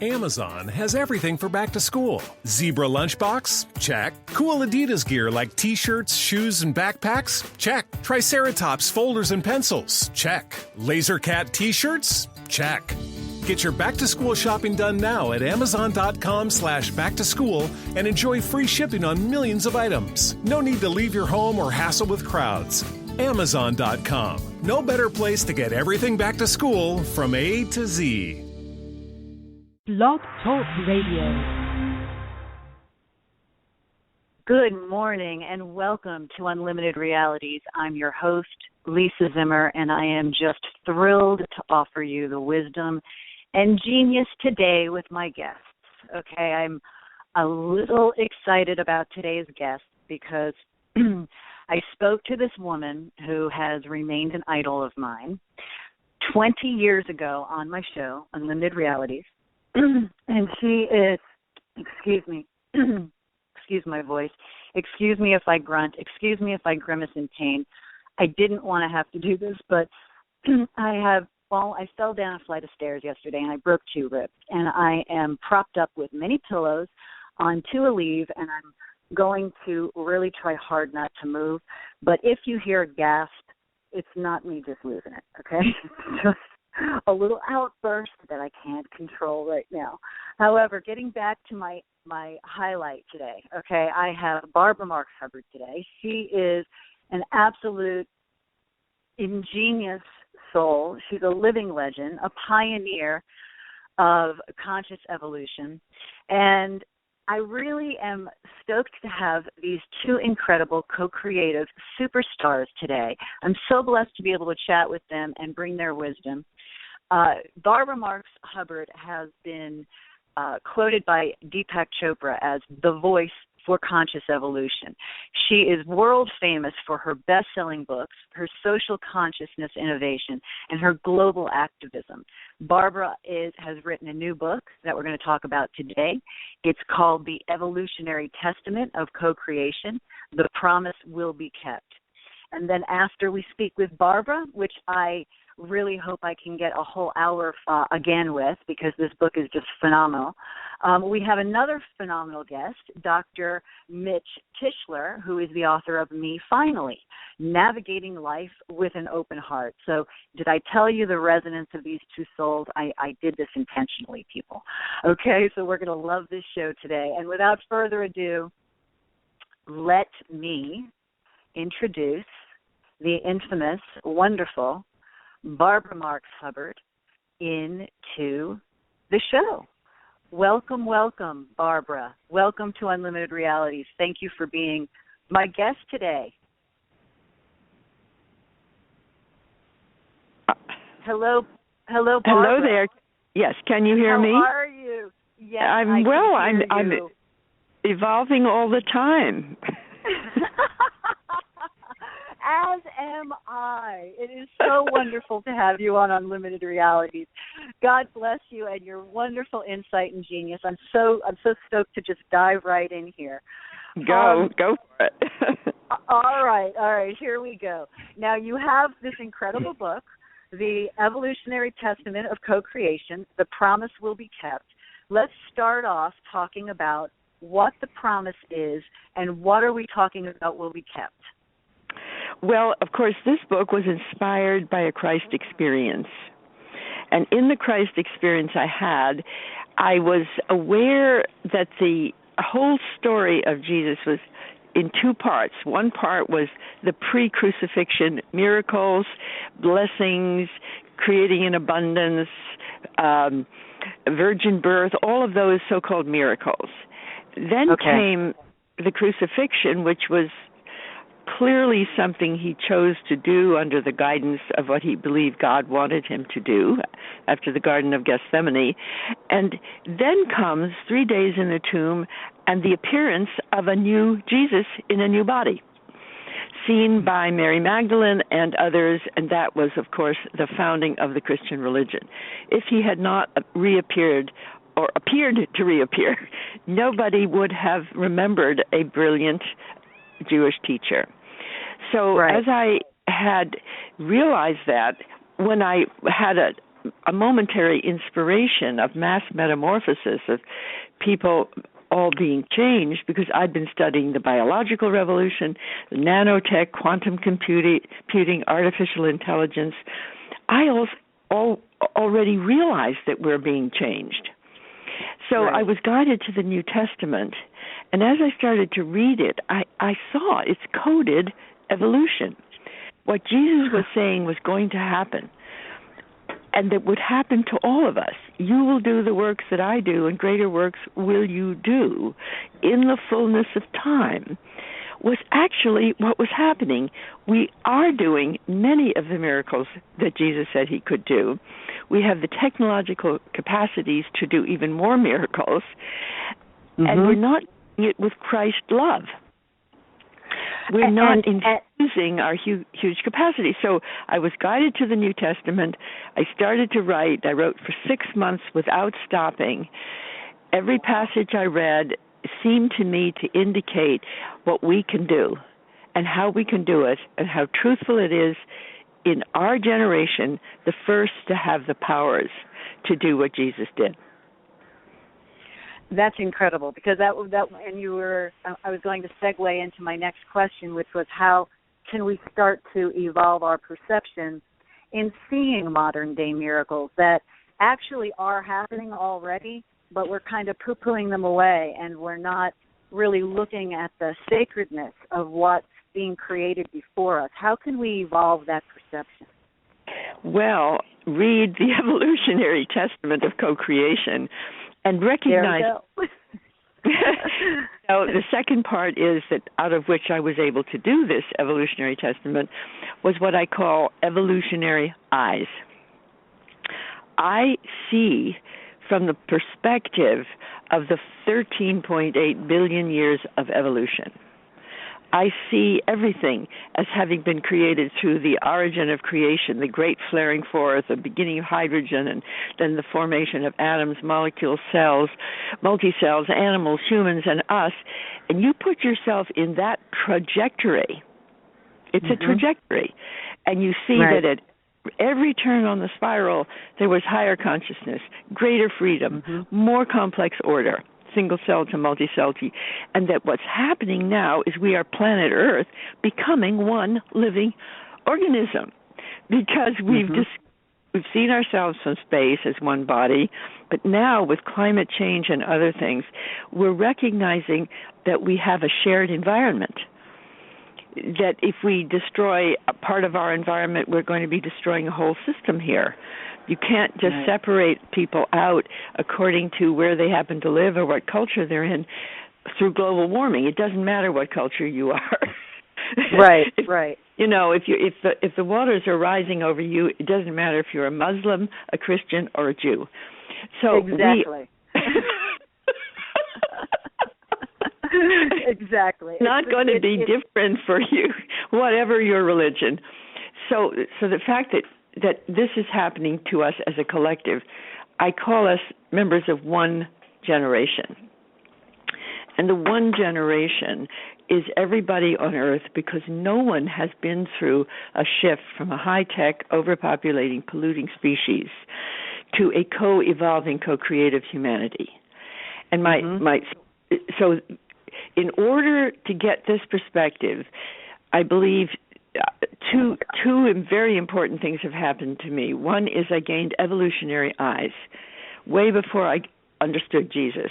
Amazon has everything for back to school. Zebra lunchbox? Check. Cool Adidas gear like t-shirts, shoes, and backpacks? Check. Triceratops folders and pencils? Check. Laser Cat t-shirts? Check. Get your back-to-school shopping done now at Amazon.com/back-to-school and enjoy free shipping on millions of items. No need to leave your home or hassle with crowds. Amazon.com. No better place to get everything back to school from A to Z. Blog Talk Radio. Good morning and welcome to Unlimited Realities. I'm your host, Lisa Zimmer, and I am just thrilled to offer you the wisdom and genius today with my guests. Okay, I'm a little excited about today's guest because I spoke to this woman who has remained an idol of mine 20 years ago on my show, Unlimited Realities. And she is, excuse me, excuse my voice, excuse me if I grunt, excuse me if I grimace in pain. I didn't want to have to do this, but I fell down a flight of stairs yesterday and I broke 2 ribs. And I am propped up with many pillows onto a leave, and I'm going to really try hard not to move. But if you hear a gasp, it's not me just losing it, okay? Just a little outburst that I can't control right now. However, getting back to my highlight today, okay, I have Barbara Marx Hubbard today. She is an absolute ingenious soul. She's a living legend, a pioneer of conscious evolution. And I really am stoked to have these 2 incredible co-creative superstars today. I'm so blessed to be able to chat with them and bring their wisdom. Barbara Marx Hubbard has been quoted by Deepak Chopra as the voice for conscious evolution. She is world famous for her best-selling books, her social consciousness innovation, and her global activism. Barbara has written a new book that we're going to talk about today. It's called The Evolutionary Testament of Co-Creation. The Promise Will Be Kept. And then after we speak with Barbara, which I really hope I can get a whole hour again with, because this book is just phenomenal. We have another phenomenal guest, Dr. Mitch Tischler, who is the author of Me Finally, Navigating Life with an Open Heart. So did I tell you the resonance of these 2 souls? I did this intentionally, people. Okay, so we're going to love this show today. And without further ado, let me introduce the infamous, wonderful Barbara Marx Hubbard into the show. Welcome, welcome, Barbara. Welcome to Unlimited Realities. Thank you for being my guest today. Hello, Barbara. Hello there. Yes, can you hear me? How are you? Yes, I'm evolving all the time. As am I. It is so wonderful to have you on Unlimited Realities. God bless you and your wonderful insight and genius. I'm so stoked to just dive right in here. Go for it. All right, here we go. Now you have this incredible book, The Evolutionary Testament of Co-Creation, The Promise Will Be Kept. Let's start off talking about what the promise is and what are we talking about will be kept. Well, of course, this book was inspired by a Christ experience. And in the Christ experience I had, I was aware that the whole story of Jesus was in 2 parts. One part was the pre-crucifixion miracles, blessings, creating an abundance, virgin birth, all of those so-called miracles. Then came the crucifixion, which was clearly something he chose to do under the guidance of what he believed God wanted him to do after the Garden of Gethsemane. And then comes 3 days in the tomb and the appearance of a new Jesus in a new body, seen by Mary Magdalene and others, and that was, of course, the founding of the Christian religion. If he had not reappeared or appeared to reappear, nobody would have remembered a brilliant Jewish teacher. So as I had realized that, when I had a momentary inspiration of mass metamorphosis of people all being changed, because I'd been studying the biological revolution, the nanotech, quantum computing, artificial intelligence. I already realized that we're being changed. So right. I was guided to the New Testament, and as I started to read it, I saw it's coded evolution. What Jesus was saying was going to happen, and that would happen to all of us. You will do the works that I do, and greater works will you do in the fullness of time, was actually what was happening. We are doing many of the miracles that Jesus said he could do. We have the technological capacities to do even more miracles, and we're not doing it with Christ's love. We're not infusing our huge capacity. So I was guided to the New Testament. I started to write. I wrote for 6 months without stopping. Every passage I read seemed to me to indicate what we can do and how we can do it and how truthful it is in our generation, the first to have the powers to do what Jesus did. That's incredible, because that and you were. I was going to segue into my next question, which was how can we start to evolve our perception in seeing modern day miracles that actually are happening already, but we're kind of poo-pooing them away, and we're not really looking at the sacredness of what's being created before us. How can we evolve that perception? Well, read the evolutionary testament of co-creation and recognize. So the second part is that out of which I was able to do this evolutionary testament was what I call evolutionary eyes. I see from the perspective of the 13.8 billion years of evolution. I see everything as having been created through the origin of creation, the great flaring forth, the beginning of hydrogen, and then the formation of atoms, molecules, cells, multicells, animals, humans, and us. And you put yourself in that trajectory. It's a trajectory. And you see that at every turn on the spiral, there was higher consciousness, greater freedom, more complex order, single cell to multi-cell to, and that what's happening now is we are planet Earth becoming one living organism, because we've seen ourselves from space as one body, but now with climate change and other things, we're recognizing that we have a shared environment. That if we destroy a part of our environment, we're going to be destroying a whole system here. You can't just separate people out according to where they happen to live or what culture they're in through global warming. It doesn't matter what culture you are. Right. You know, if the waters are rising over you, it doesn't matter if you're a Muslim, a Christian, or a Jew. So exactly. Exactly. It's not going to be different for you, whatever your religion. So the fact that this is happening to us as a collective, I call us members of one generation. And the one generation is everybody on Earth, because no one has been through a shift from a high-tech, overpopulating, polluting species to a co-evolving, co-creative humanity. And so in order to get this perspective, I believe two very important things have happened to me. One is I gained evolutionary eyes way before I understood Jesus.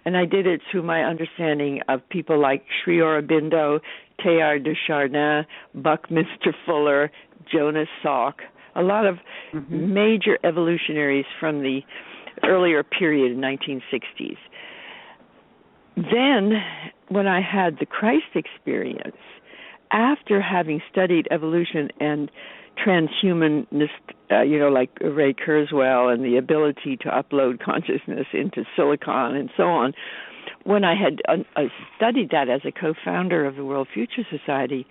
And I did it through my understanding of people like Sri Aurobindo, Teilhard de Chardin, Buckminster Fuller, Jonas Salk, a lot of major evolutionaries from the earlier period, 1960s. Then, when I had the Christ experience, after having studied evolution and transhumanist, like Ray Kurzweil and the ability to upload consciousness into silicon and so on, when I had studied that as a co-founder of the World Future Society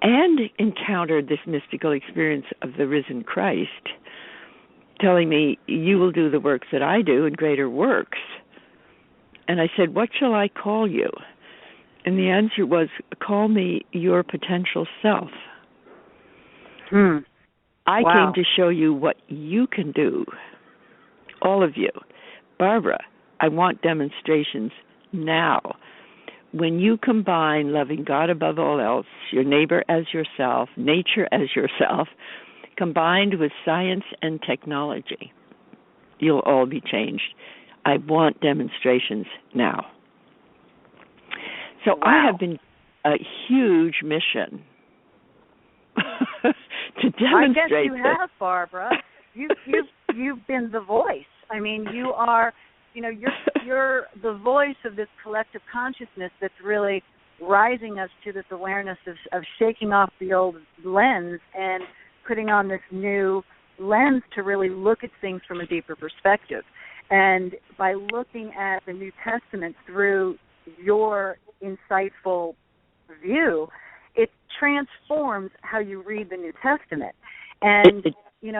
and encountered this mystical experience of the risen Christ, telling me, you will do the works that I do and greater works. And I said, what shall I call you? And the answer was, call me your potential self. I came to show you what you can do, all of you. Barbara, I want demonstrations now. When you combine loving God above all else, your neighbor as yourself, nature as yourself, combined with science and technology, you'll all be changed. I want demonstrations now. So I have been a huge mission to demonstrate. I guess you have, Barbara. You've been the voice. I mean, you are, you're the voice of this collective consciousness that's really rising us to this awareness of shaking off the old lens and putting on this new lens to really look at things from a deeper perspective. And by looking at the New Testament through your insightful view, it transforms how you read the New Testament. And you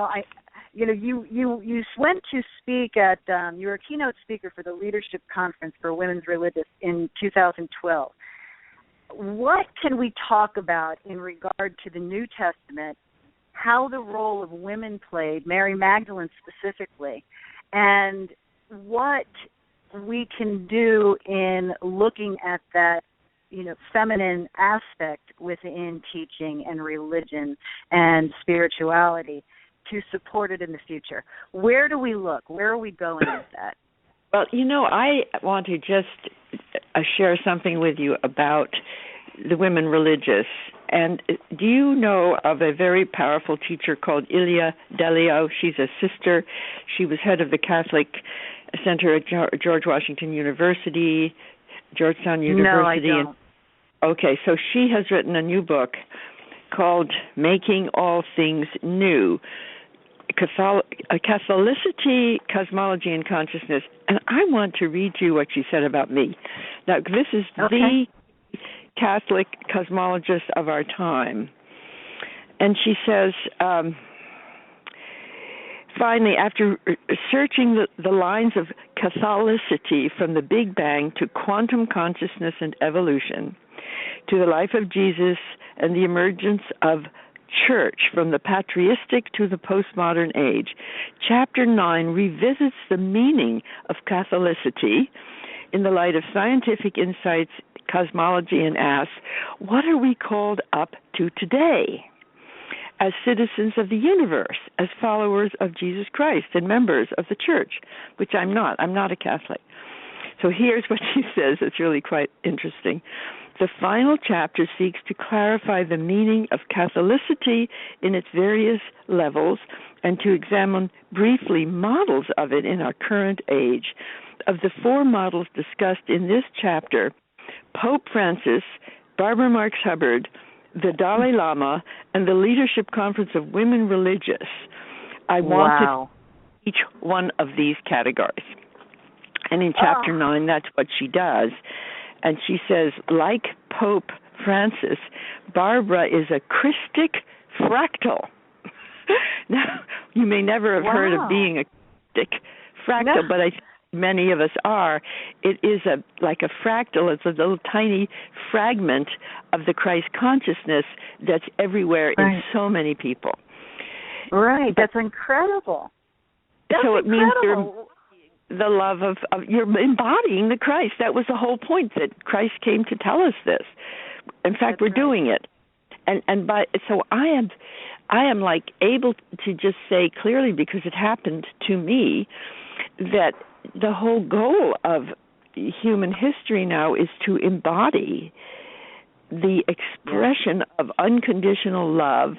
went to speak at you were a keynote speaker for the Leadership Conference for Women's Religious in 2012. What can we talk about in regard to the New Testament, how the role of women played, Mary Magdalene specifically, and what we can do in looking at that, feminine aspect within teaching and religion and spirituality to support it in the future? Where do we look? Where are we going with that? Well, I want to just share something with you about the women religious. And do you know of a very powerful teacher called Ilia Delio? She's a sister. She was head of the Catholic Center at George Washington University, Georgetown University. No, I don't. Okay, so she has written a new book called Making All Things New, Catholicity, Cosmology, and Consciousness. And I want to read you what she said about me. Now, this is the Catholic cosmologist of our time. And she says, finally, after searching the lines of Catholicity from the Big Bang to quantum consciousness and evolution, to the life of Jesus and the emergence of church from the patristic to the postmodern age, Chapter 9 revisits the meaning of Catholicity in the light of scientific insights, cosmology, and asks, what are we called up to today as citizens of the universe, as followers of Jesus Christ and members of the church, which I'm not. I'm not a Catholic. So here's what she says. It's really quite interesting. The final chapter seeks to clarify the meaning of Catholicity in its various levels and to examine briefly models of it in our current age. Of the four models discussed in this chapter, Pope Francis, Barbara Marx Hubbard, the Dalai Lama, and the Leadership Conference of Women Religious, I want to each one of these categories. And in Chapter 9, that's what she does. And she says, like Pope Francis, Barbara is a Christic fractal. Now, you may never have heard of being a Christic fractal, but I think many of us are. It is like a fractal. It's a little tiny fragment of the Christ consciousness that's everywhere in so many people. Right. That's incredible. So it means the love of you're embodying the Christ. That was the whole point, that Christ came to tell us this. In fact, we're doing it. So I am like able to just say clearly, because it happened to me, that the whole goal of human history now is to embody the expression of unconditional love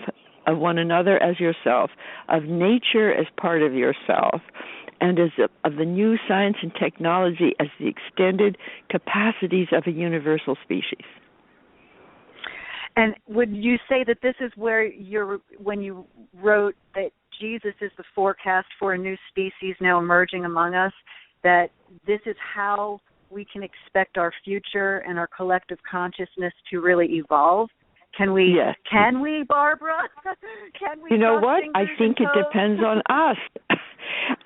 of one another as yourself, of nature as part of yourself, and of the new science and technology as the extended capacities of a universal species. And would you say that this is where when you wrote that Jesus is the forecast for a new species now emerging among us, that this is how we can expect our future and our collective consciousness to really evolve? Can we? Yes. Can we, Barbara? Can we? You know what? I think it depends on us.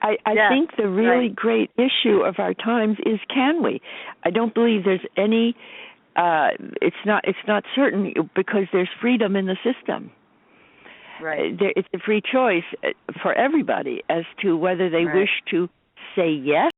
I think the really great issue of our times is, can we? I don't believe there's any. It's not certain, because there's freedom in the system. It's a free choice for everybody as to whether they wish to say yes